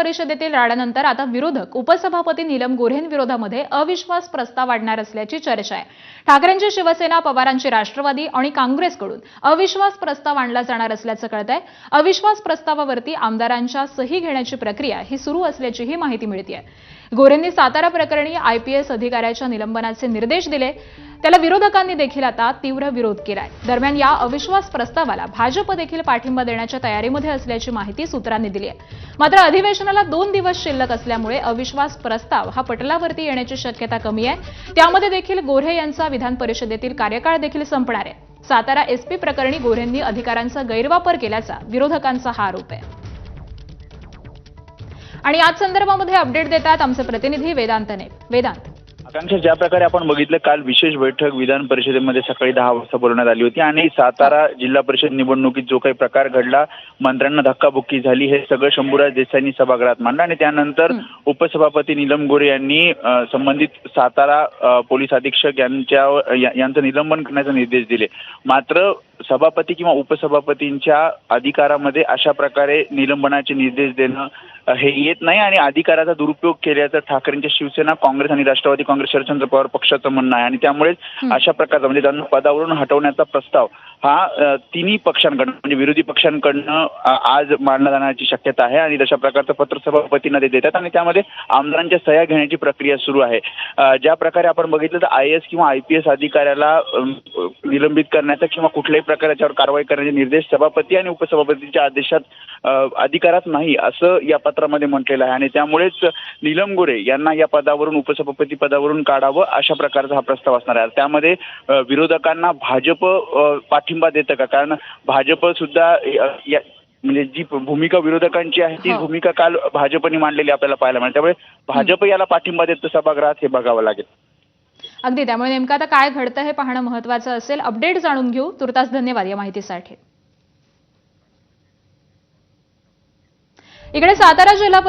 परिषदेतील राड्यानंतर आता विरोधक उपसभापती नीलम गोऱ्हेंविरोधामध्ये अविश्वास प्रस्ताव आणणार असल्याची चर्चा आहे। ठाकरेंची शिवसेना, पवारांची राष्ट्रवादी आणि काँग्रेसकडून अविश्वास प्रस्ताव आणला जाणार असल्याचं कळतंय। अविश्वास प्रस्तावावरती आमदारांच्या सही घेण्याची प्रक्रिया ही सुरू असल्याचीही माहिती मिळतेय। गोऱ्हेंनी सातारा प्रकरणी आयपीएस अधिकाऱ्याच्या निलंबनाचे निर्देश दिले, त्याला विरोधकांनी देखील आता तीव्र विरोध केलाय। दरम्यान या अविश्वास प्रस्तावाला भाजप देखील पाठिंबा देण्याच्या तयारीमध्ये असल्याची माहिती सूत्रांनी दिली आहे। मात्र अधिवेशनाला 2 दिवस शिल्लक असल्यामुळे अविश्वास प्रस्ताव हा पटलावरती येण्याची शक्यता कमी आहे। त्यामध्ये देखील गोऱ्हे यांचा विधान परिषदेतील कार्यकाळ देखील संपणार आहे। सातारा एसपी प्रकरणी गोऱ्हेंनी अधिकारांचा गैरवापर केल्याचा विरोधकांचा हा आरोप आहे। आणि याच संदर्भामध्ये अपडेट देतात आमचे प्रतिनिधी वेदांतने। वेदांत, आकांक्षा, ज्या प्रकारे आपण बघितलं, काल विशेष बैठक विधान परिषदेमध्ये सकाळी 10 वाजता बोलवण्यात आली होती आणि सातारा जिल्हा परिषद निवडणुकीत जो काही प्रकार घडला, मंत्र्यांना धक्काबुक्की झाली, हे सगळं शंभूराज देसाईंनी सभागृहात मांडलं आणि त्यानंतर उपसभापती नीलम गोऱ्हे यांनी संबंधित सातारा पोलीस अधीक्षक यांचं निलंबन करण्याचे निर्देश दिले। मात्र सभापती किंवा उपसभापतींच्या अधिकारामध्ये अशा प्रकारे निलंबनाचे निर्देश देणं हे येत नाही आणि अधिकाराचा दुरुपयोग केल्याचं ठाकरेंच्या शिवसेना, काँग्रेस आणि राष्ट्रवादी काँग्रेस शरदचंद्र पवार पक्षाचं म्हणणं आहे आणि त्यामुळेच अशा प्रकारचा म्हणजे त्यांना पदावरून हटवण्याचा प्रस्ताव हा तिन्ही पक्षांकडून म्हणजे विरोधी पक्षांकडनं आज मांडला जाण्याची शक्यता आहे आणि तशा प्रकारचं पत्र सभापतींना देतात आणि त्यामध्ये आमदारांच्या सह्या घेण्याची प्रक्रिया सुरू आहे। ज्या प्रकारे आपण बघितलं तर IAS किंवा IPS अधिकाऱ्याला निलंबित करण्याचा किंवा कुठल्याही प्रकारच्यावर कारवाई करण्याचे निर्देश सभापती आणि उपसभापतीच्या आदेशात अधिकारात नाही असं या पत्रामध्ये म्हटलेलं आहे आणि त्यामुळेच नीलम गोऱ्हे यांना या पदावरून उपसभापती पदावरून काढावं अशा प्रकारचा हा प्रस्ताव असणार आहे। त्यामध्ये विरोधकांना भाजप पाठिंबा देतं का? कारण भाजप सुद्धा म्हणजे जी भूमिका विरोधकांची आहे ती भूमिका काल भाजपने मांडलेली आपल्याला पाहायला मिळते। त्यामुळे भाजप याला पाठिंबा देतं सभागृहात हे बघावं लागेल। अगदी, त्यामुळे नेमकं आता काय घडतं हे पाहणं महत्त्वाचं असेल। अपडेट जाणून घेऊ। तुर्तास धन्यवाद या माहितीसाठी। इकडे सातारा जिल्हा